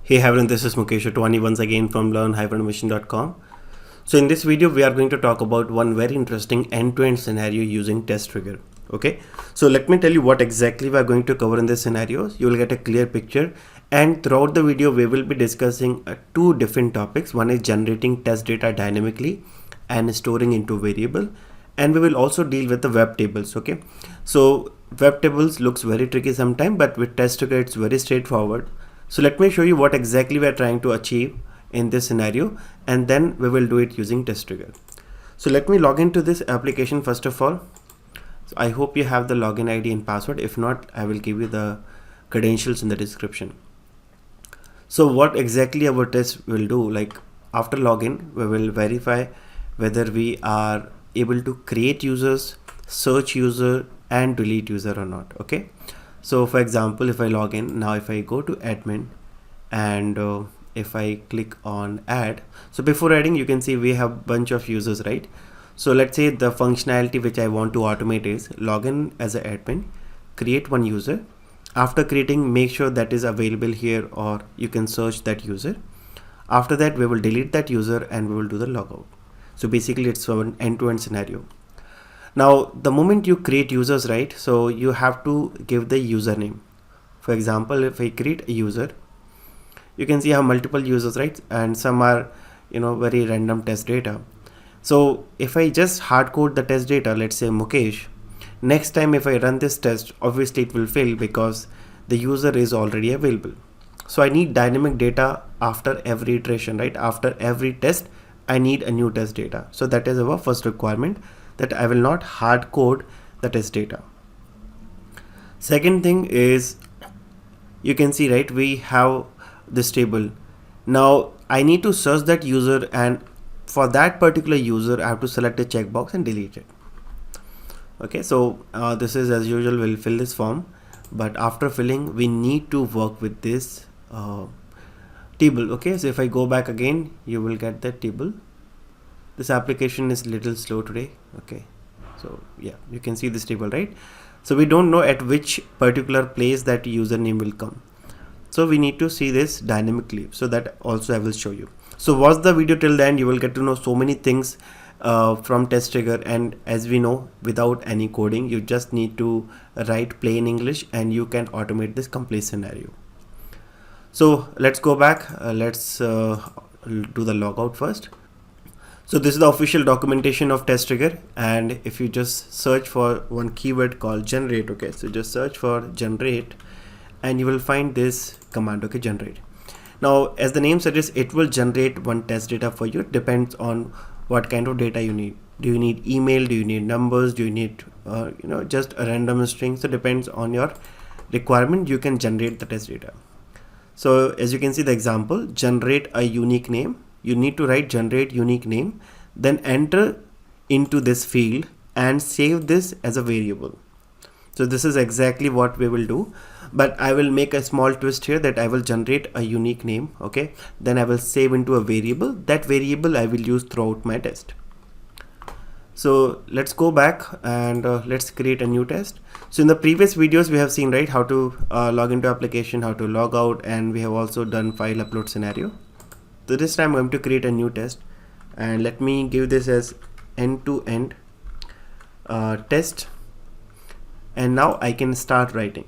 Hey everyone, this is Mukesh Otwani once again from learn-mission.com. So in this video, we are going to talk about one very interesting end-to-end scenario using TestRigor. Okay, so let me tell you what exactly we are going to cover in this scenario. You will get a clear picture, and throughout the video, we will be discussing two different topics. One is generating test data dynamically and storing into variable, and we will also deal with the web tables. Okay, so web tables looks very tricky sometimes, but with TestRigor, it's very straightforward. So let me show you what exactly we are trying to achieve in this scenario, and then we will do it using TestRigor. So let me log into this application first of all. So I hope you have the login ID and password. If not, I will give you the credentials in the description. So what exactly our test will do, like after login, we will verify whether we are able to create users, search user, and delete user or not. Okay. So for example, if I log in now, if I go to admin and if I click on add, so before adding, you can see we have bunch of users, right? So let's say the functionality which I want to automate is login as an admin, create one user. After creating, make sure that is available here, or you can search that user. After that, we will delete that user and we will do the logout. So basically it's an end-to-end scenario. Now, the moment you create users, right, so you have to give the username. For example, if I create a user, you can see I have multiple users, right, and some are, very random test data. So if I just hard code the test data, let's say Mukesh, next time if I run this test, obviously it will fail because the user is already available. So I need dynamic data after every iteration, right? After every test, I need a new test data. So that is our first requirement, that I will not hard code the test data. Second thing is, you can see, right, we have this table. Now I need to search that user, and for that particular user I have to select a checkbox and delete it. Okay, so this is as usual, we'll fill this form, but after filling we need to work with this table. Okay, so if I go back again, you will get that table. This application is little slow today. Okay, so yeah, you can see this table, right? So we don't know at which particular place that username will come, so we need to see this dynamically. So that also I will show you. So watch the video till then, you will get to know so many things from TestRigor. And as we know, without any coding, you just need to write plain English and you can automate this complete scenario. So let's go back, let's do the logout first. So this is the official documentation of TestRigor, and if you just search for one keyword called generate, okay, so just search for generate and you will find this command, okay, generate. Now as the name suggests, it will generate one test data for you. It depends on what kind of data you need. Do you need email, do you need numbers, do you need just a random string? So depends on your requirement, you can generate the test data. So as you can see the example, generate a unique name. You need to write generate unique name, then enter into this field and save this as a variable. So this is exactly what we will do, but I will make a small twist here, that I will generate a unique name, okay, then I will save into a variable. That variable I will use throughout my test. So let's go back and let's create a new test. So in the previous videos we have seen, right, how to log into application, how to log out, and we have also done file upload scenario. So this time I'm going to create a new test, and let me give this as end-to-end test, and now I can start writing.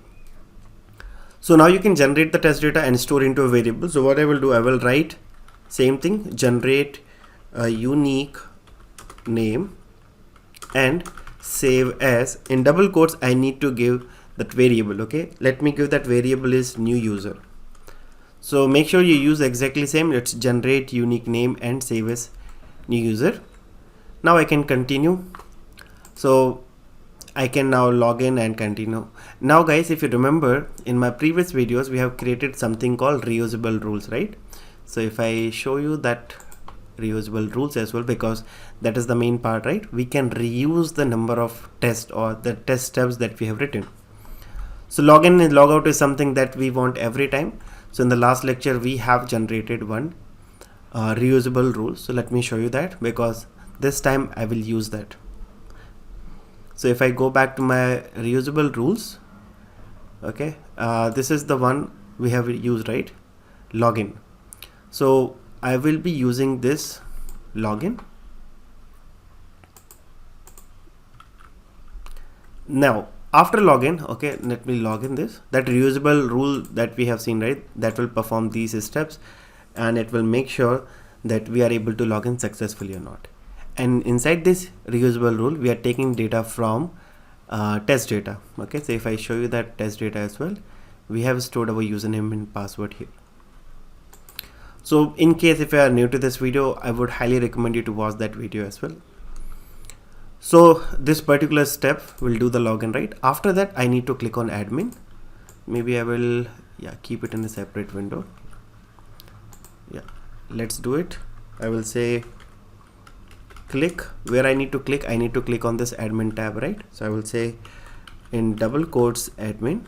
So now you can generate the test data and store into a variable. So what I will do, I will write same thing, generate a unique name and save as, in double quotes I need to give that variable. Okay, let me give that variable is new user. So make sure you use exactly same. Let's generate unique name and save as new user. Now I can continue. So I can now log in and continue. Now guys, if you remember, in my previous videos we have created something called reusable rules, right? So if I show you that reusable rules as well, because that is the main part, right? We can reuse the number of tests or the test steps that we have written. So login and logout is something that we want every time. So in the last lecture we have generated one reusable rule. So let me show you that, because this time I will use that. So if I go back to my reusable rules, okay, this is the one we have used, right? login. So I will be using this login. Now after login, okay, let me log in this, that reusable rule that we have seen, right, that will perform these steps and it will make sure that we are able to log in successfully or not. And inside this reusable rule, we are taking data from test data. Okay, so if I show you that test data as well, we have stored our username and password here. So in case if you are new to this video, I would highly recommend you to watch that video as well. So this particular step will do the login, right? After that, I need to click on admin. Maybe I will keep it in a separate window. Yeah, let's do it. I will say click. Where I need to click on this admin tab, right? So I will say in double quotes admin.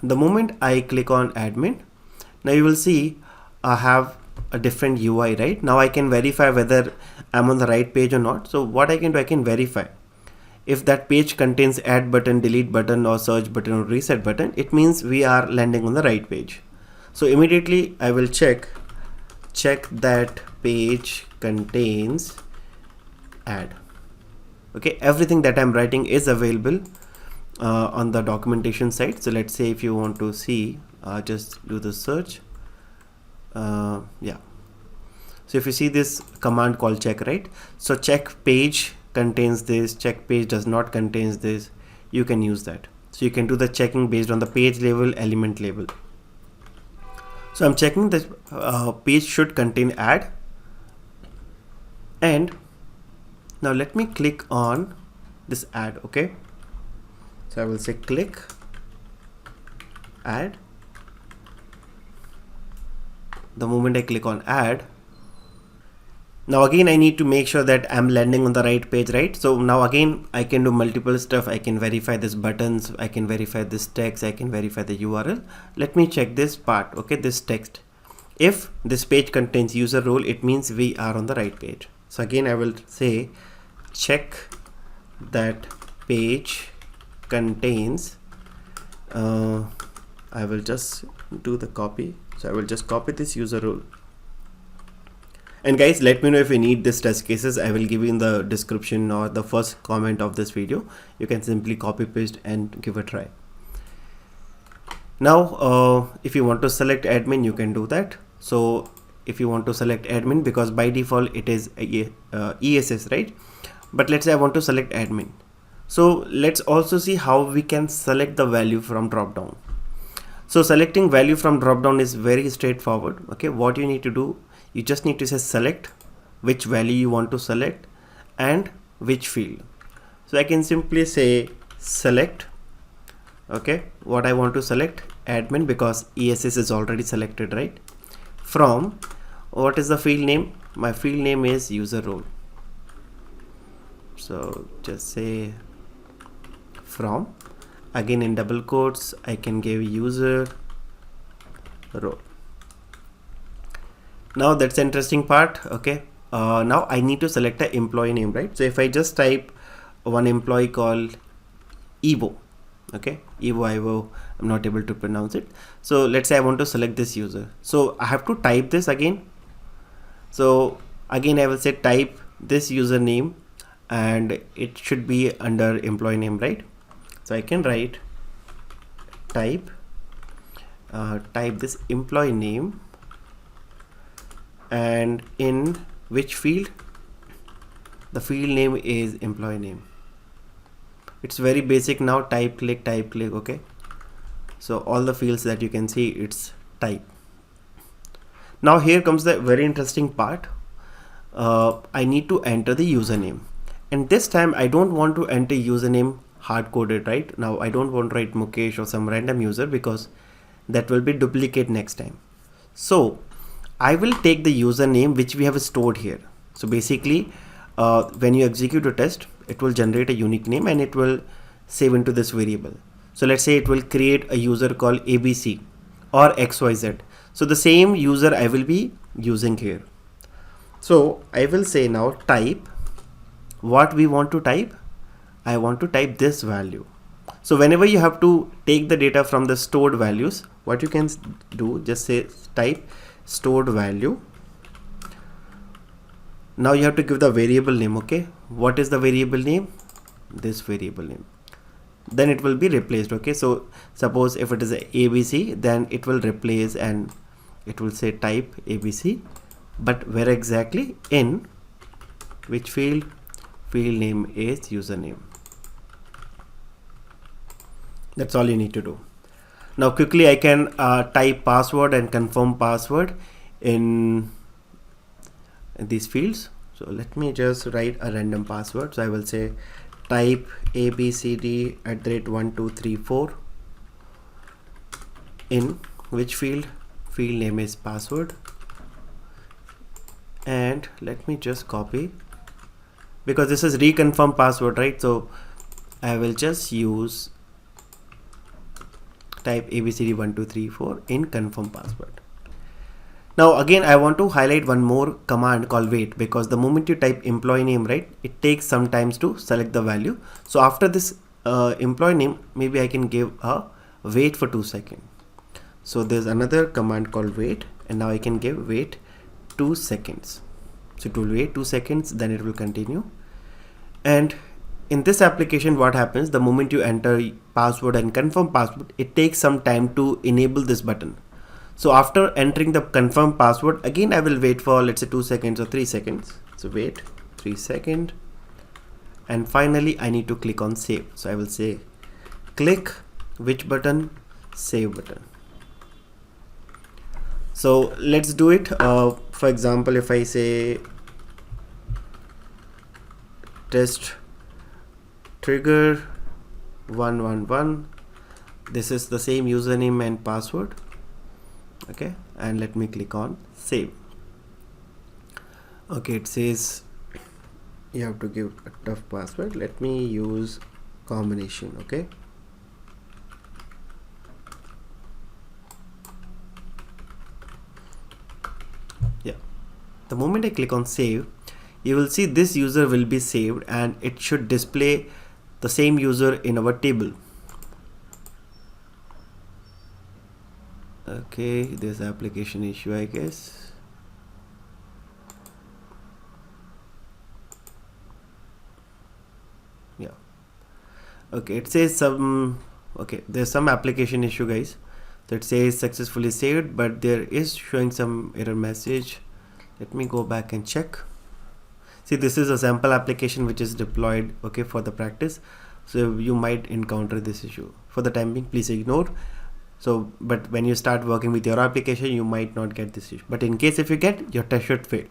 The moment I click on admin, now you will see I have a different UI, right? Now I can verify whether I'm on the right page or not. So what I can do, I can verify if that page contains add button, delete button, or search button, or reset button, it means we are landing on the right page. So immediately I will check that page contains add. Okay, everything that I'm writing is available on the documentation site. So let's say if you want to see, just do the search. Yeah, so if you see this command called check, right? So check page contains this, check page does not contains this, you can use that. So you can do the checking based on the page label, element label. So I'm checking this page should contain add, and now let me click on this add. Okay, so I will say click add. The moment I click on add, now again I need to make sure that I'm landing on the right page, right? So now again I can do multiple stuff. I can verify this buttons, I can verify this text, I can verify the URL. Let me check this part, okay, this text. If this page contains user role, it means we are on the right page. So again I will say check that page contains, I will just do the copy. So I will just copy this user role. And guys, let me know if you need this test cases. I will give you in the description or the first comment of this video. You can simply copy paste and give a try. Now if you want to select admin, you can do that. So if you want to select admin, because by default it is ESS, right? But let's say I want to select admin. So let's also see how we can select the value from drop down. So selecting value from drop down is very straightforward. Okay, what you need to do, you just need to say select which value you want to select and which field. So I can simply say select, okay, what I want to select, admin, because ESS is already selected, right? From, what is the field name? My field name is user role. So just say from, again in double quotes I can give user role. Now that's the interesting part. Okay, now I need to select an employee name, right? So if I just type one employee called Evo, okay, Evo, I'm not able to pronounce it. So let's say I want to select this user, so I have to type this again. So again I will say type this username and it should be under employee name, right? So I can write type this employee name, and in which field? The field name is employee name. It's very basic. Now type click. Okay, so all the fields that you can see, it's type. Now here comes the very interesting part. I need to enter the username, and this time I don't want to enter username hard-coded, right? Now I don't want to write Mukesh or some random user, because that will be duplicate next time. So I will take the username which we have stored here. So basically when you execute a test, it will generate a unique name and it will save into this variable. So let's say it will create a user called ABC or XYZ. So the same user I will be using here. So I will say now type what we want to type. I want to type this value. So whenever you have to take the data from the stored values, what you can do, just say type stored value. Now you have to give the variable name. Okay, what is the variable name? This variable name. Then it will be replaced. Okay, so suppose if it is a ABC, then it will replace and it will say type ABC, but where exactly? In which field? Field name is username. That's all you need to do. Now quickly I can type password and confirm password in these fields. So let me just write a random password. So I will say type abcd@1234 in which field? Field name is password, and let me just copy, because this is reconfirm password, right? So I will just use type abcd1234 in confirm password. Now again I want to highlight one more command called wait, because the moment you type employee name, right, it takes some time to select the value. So after this employee name, maybe I can give a wait for 2 seconds. So there's another command called wait, and now I can give wait 2 seconds. So it will wait 2 seconds, then it will continue. And in this application, what happens, the moment you enter password and confirm password, it takes some time to enable this button. So after entering the confirm password, again I will wait for, let's say, 2 seconds or 3 seconds. So wait 3 seconds, and finally I need to click on save. So I will say click which button? Save button. So let's do it. For example, if I say TestRigor 111, this is the same username and password. Okay, and let me click on save. Okay, it says you have to give a tough password. Let me use combination. Okay, yeah, the moment I click on save, you will see this user will be saved, and it should display the same user in our table. Okay, there's application issue, I guess. Yeah, okay, it says some, okay, there's some application issue, guys. So it says successfully saved, but there is showing some error message. Let me go back and check. See, this is a sample application which is deployed, okay, for the practice. So you might encounter this issue. For the time being, please ignore. So, but when you start working with your application, you might not get this issue. But in case if you get, your test should fail.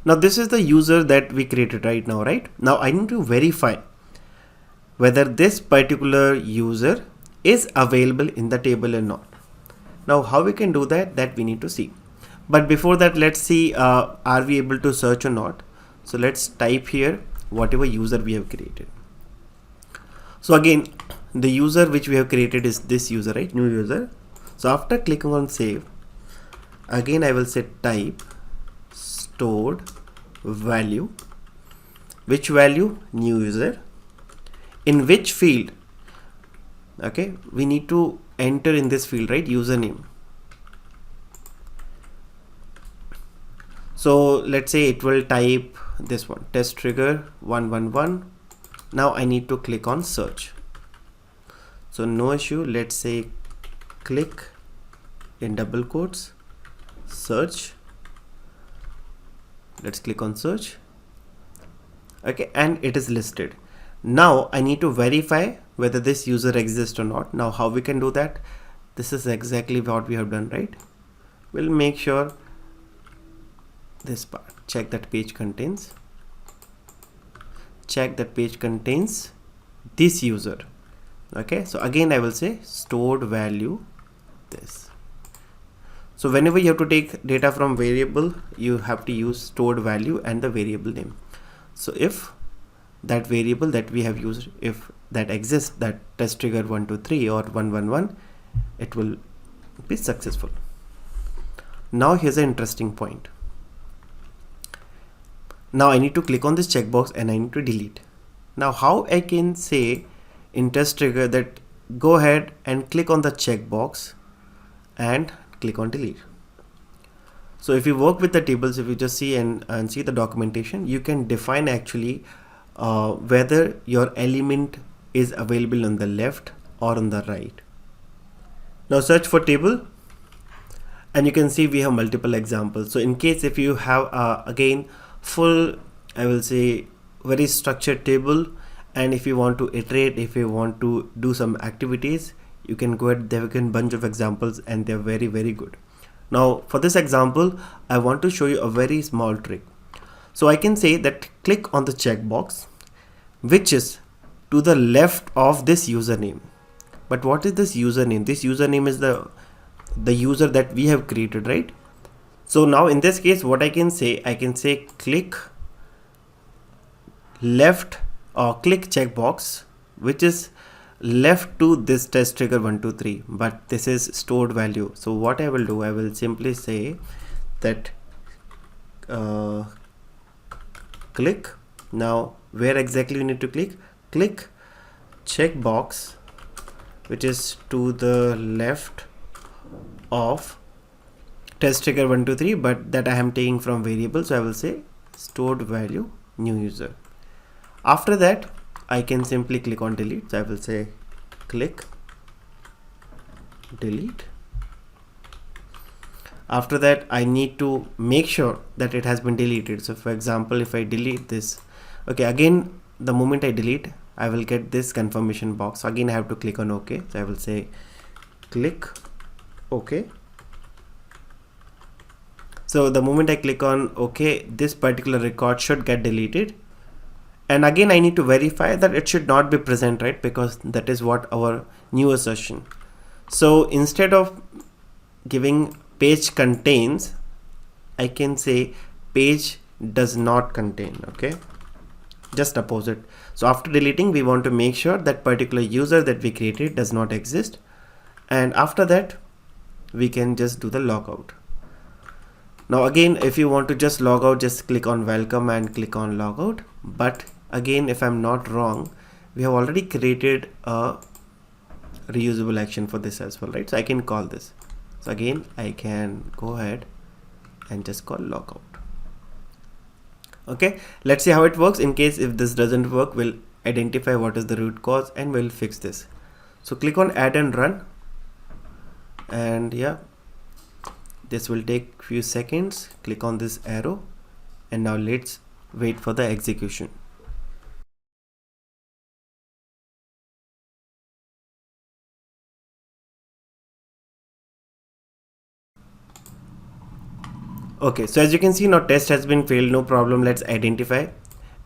Now this is the user that we created right now, right? Now I need to verify whether this particular user is available in the table or not. Now how we can do that, that we need to see. But before that, let's see, are we able to search or not? So let's type here whatever user we have created. So again, the user which we have created is this user, right? New user. So after clicking on save, again I will say type stored value. Which value? New user. In which field? Okay, we need to enter in this field, right? Username. So let's say it will type this one, TestRigor 111. Now I need to click on search. So no issue. Let's say click in double quotes search. Let's click on search. Okay, and it is listed. Now I need to verify whether this user exists or not. Now how we can do that? This is exactly what we have done, right? We'll make sure this part, check that page contains, check that page contains this user. Okay, so again I will say stored value this. So whenever you have to take data from variable, you have to use stored value and the variable name. So if that variable that we have used, if that exists, that TestRigor 123 or 111, it will be successful. Now here's an interesting point. Now I need to click on this checkbox and I need to delete. Now how I can say in TestRigor that go ahead and click on the checkbox and click on delete. So if you work with the tables, if you just see and see the documentation, you can define actually whether your element is available on the left or on the right. Now search for table, and you can see we have multiple examples. So in case if you have again full, I will say very structured table, and if you want to iterate, if you want to do some activities, you can go ahead. There are a bunch of examples and they're very good. Now for this example, I want to show you a very small trick. So I can say that click on the checkbox which is to the left of this username. But what is this username? This username is the user that we have created, right? So now in this case, what I can say click left or click checkbox which is left to this TestRigor 123, but this is stored value. So what I will do, I will simply say that click. Now where exactly you need to click checkbox which is to the left of TestRigor 123, but that I am taking from variable. So I will say stored value new user. After that I can simply click on delete. So I will say click delete. After that I need to make sure that it has been deleted. So for example, if I delete this, okay, again the moment I delete, I will get this confirmation box. Again I have to click on OK. So I will say click OK. So the moment I click on OK, this particular record should get deleted. And again I need to verify that it should not be present, right? Because that is what our new assertion. So instead of giving page contains, I can say page does not contain. Okay, just opposite. So after deleting, we want to make sure that particular user that we created does not exist. And after that, we can just do the logout. Now again, if you want to just log out, just click on welcome and click on logout. But again, if I'm not wrong, we have already created a reusable action for this as well, right? So I can call this. So again, I can go ahead and just call logout. Okay, let's see how it works. In case if this doesn't work, we'll identify what is the root cause and we'll fix this. So click on add and run, and yeah, this will take few seconds. Click on this arrow, and now let's wait for the execution. Okay, so as you can see, now test has been failed, no problem. Let's identify,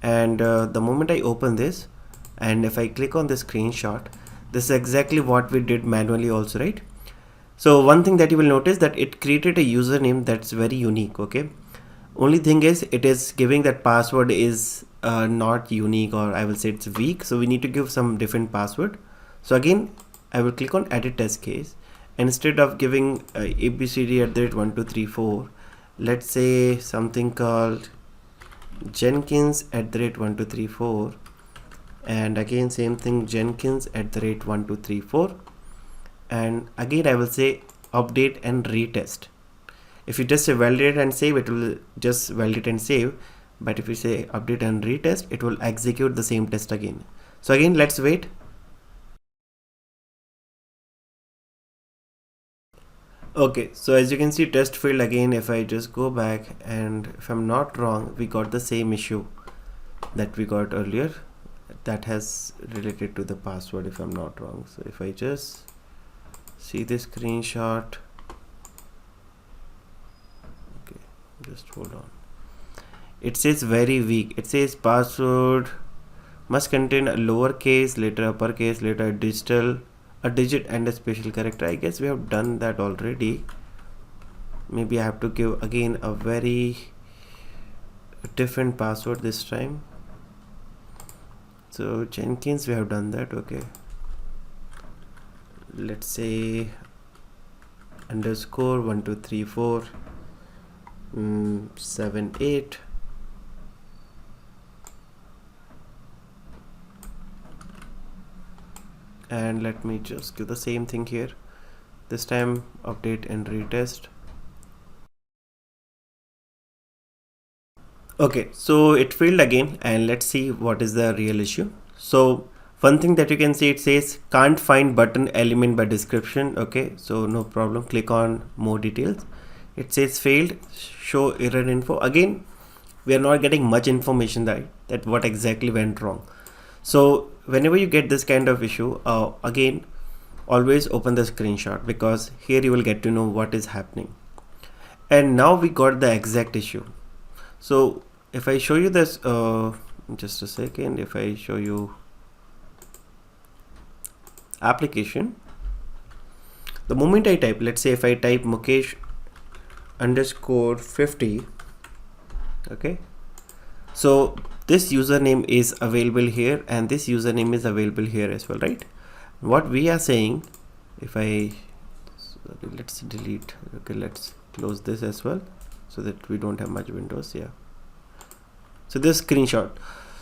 and the moment I open this, and if I click on the screenshot, this is exactly what we did manually also, right? So one thing that you will notice that it created a username that's very unique. Okay, only thing is it is giving that password is not unique, or I will say it's weak, so we need to give some different password. So again, I will click on edit test case, and instead of giving abcd@1234, let's say something called Jenkins@1234, and again same thing, Jenkins@1234, and again I will say update and retest. If you just say validate and save, it will just validate and save, but if you say update and retest, it will execute the same test again. So again, let's wait. Okay, so as you can see, test failed again. If I just go back, and if I'm not wrong, we got the same issue that we got earlier that has related to the password, if I'm not wrong. So if I just see this screenshot, okay, just hold on. It says very weak. It says password must contain a lowercase, later uppercase, later a digit and a special character. I guess we have done that already. Maybe I have to give again a very different password this time. So Jenkins, we have done that. Okay, let's say _1234 78. and let me just do the same thing here. This time update and retest. Okay, so it failed again, and let's see what is the real issue. So one thing that you can see, it says can't find button element by description. Okay, so no problem, click on more details. It says failed, show error info. Again, we are not getting much information that what exactly went wrong. So whenever you get this kind of issue, again, always open the screenshot, because here you will get to know what is happening. And now we got the exact issue. So if I show you this, just a second, if I show you application, the moment I type, let's say if I type Mukesh underscore 50, okay, so this username is available here and this username is available here as well, right? What we are saying, if I, sorry, let's delete, okay, let's close this as well so that we don't have much windows. Yeah, so this screenshot,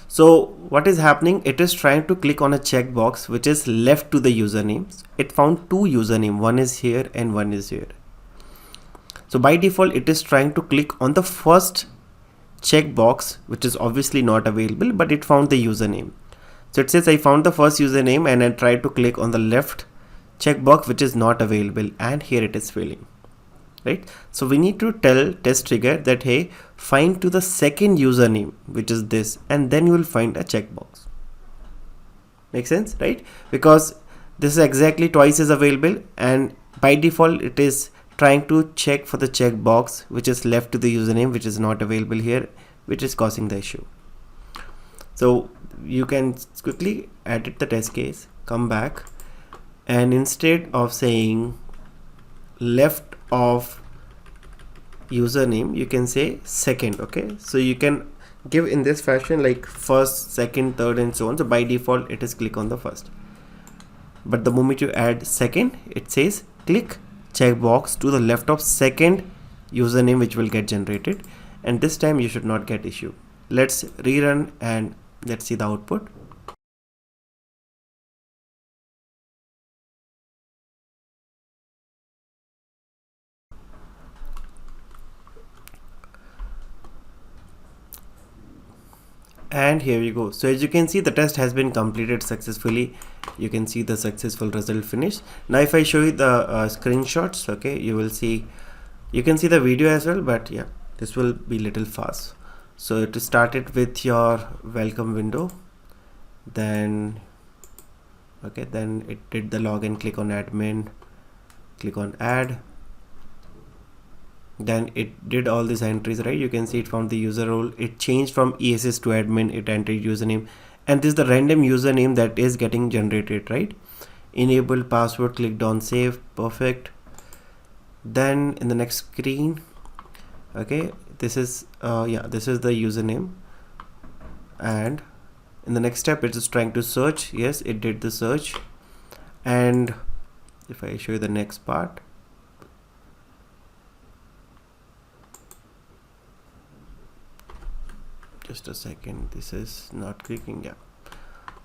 so what is happening, it is trying to click on a checkbox which is left to the usernames. It found two username, one is here and one is here. So by default it is trying to click on the first checkbox, which is obviously not available, but it found the username. So it says I found the first username and I tried to click on the left checkbox which is not available, and here it is failing, right? So we need to tell TestRigor that hey, find to the second username, which is this, and then you will find a checkbox. Make sense, right? Because this is exactly twice is available, and by default it is trying to check for the checkbox which is left to the username, which is not available here, which is causing the issue. So you can quickly edit the test case, come back, and instead of saying left of username, you can say second. Okay, so you can give in this fashion, like first, second, third, and so on. So by default it is click on the first, but the moment you add second, it says click checkbox to the left of second username, which will get generated, and this time you should not get issue. Let's rerun and let's see the output. And here we go. So as you can see, the test has been completed successfully. You can see the successful result finished. Now if I show you the screenshots, okay, you will see, you can see the video as well, but yeah, this will be little fast. So it started with your welcome window, then okay, then it did the login, click on admin, click on add, then it did all these entries, right? You can see it found the user role, it changed from ESS to admin, it entered username, and this is the random username that is getting generated, right? Enable password, clicked on save, perfect. Then in the next screen, okay, this is yeah, this is the username, and in the next step it is trying to search. Yes, it did the search, and if I show you the next part, just a second, this is not clicking. Yeah,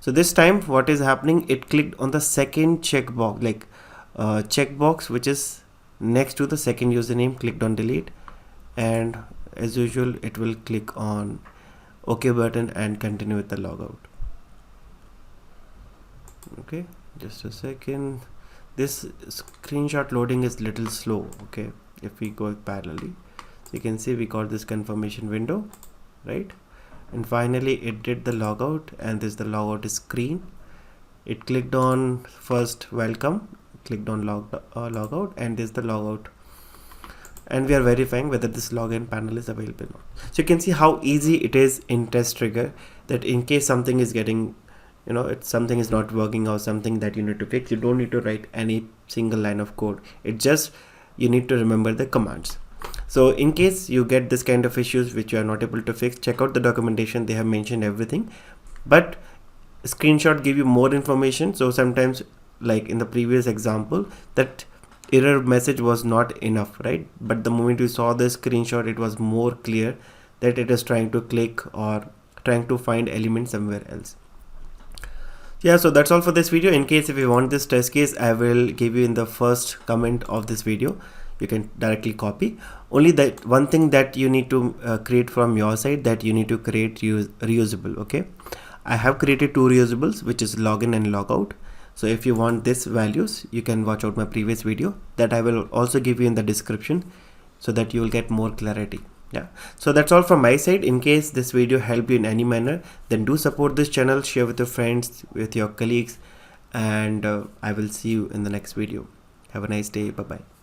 so this time what is happening, it clicked on the second checkbox, like checkbox which is next to the second username, clicked on delete, and as usual it will click on OK button and continue with the logout. Okay, just a second, this screenshot loading is little slow. Okay, if we go parallelly, so you can see we got this confirmation window, right? And finally it did the logout, and this is the logout screen. It clicked on first welcome, clicked on logout, and this is the logout, and we are verifying whether this login panel is available or not. So you can see how easy it is in TestRigor, that in case something is getting, you know, it's something is not working or something that you need to fix, you don't need to write any single line of code. It just, you need to remember the commands. So in case you get this kind of issues which you are not able to fix, check out the documentation, they have mentioned everything, but screenshot give you more information. So sometimes, like in the previous example, that error message was not enough, right? But the moment you saw the screenshot, it was more clear that it is trying to click or trying to find elements somewhere else. Yeah, so that's all for this video. In case if you want this test case, I will give you in the first comment of this video. You can directly copy. Only that one thing that you need to create from your side, that you need to create reusable. Okay, I have created 2 reusables, which is login and logout. So if you want this values, you can watch out my previous video that I will also give you in the description, so that you will get more clarity. Yeah, so that's all from my side. In case this video helped you in any manner, then do support this channel, share with your friends, with your colleagues, and I will see you in the next video. Have a nice day. Bye bye.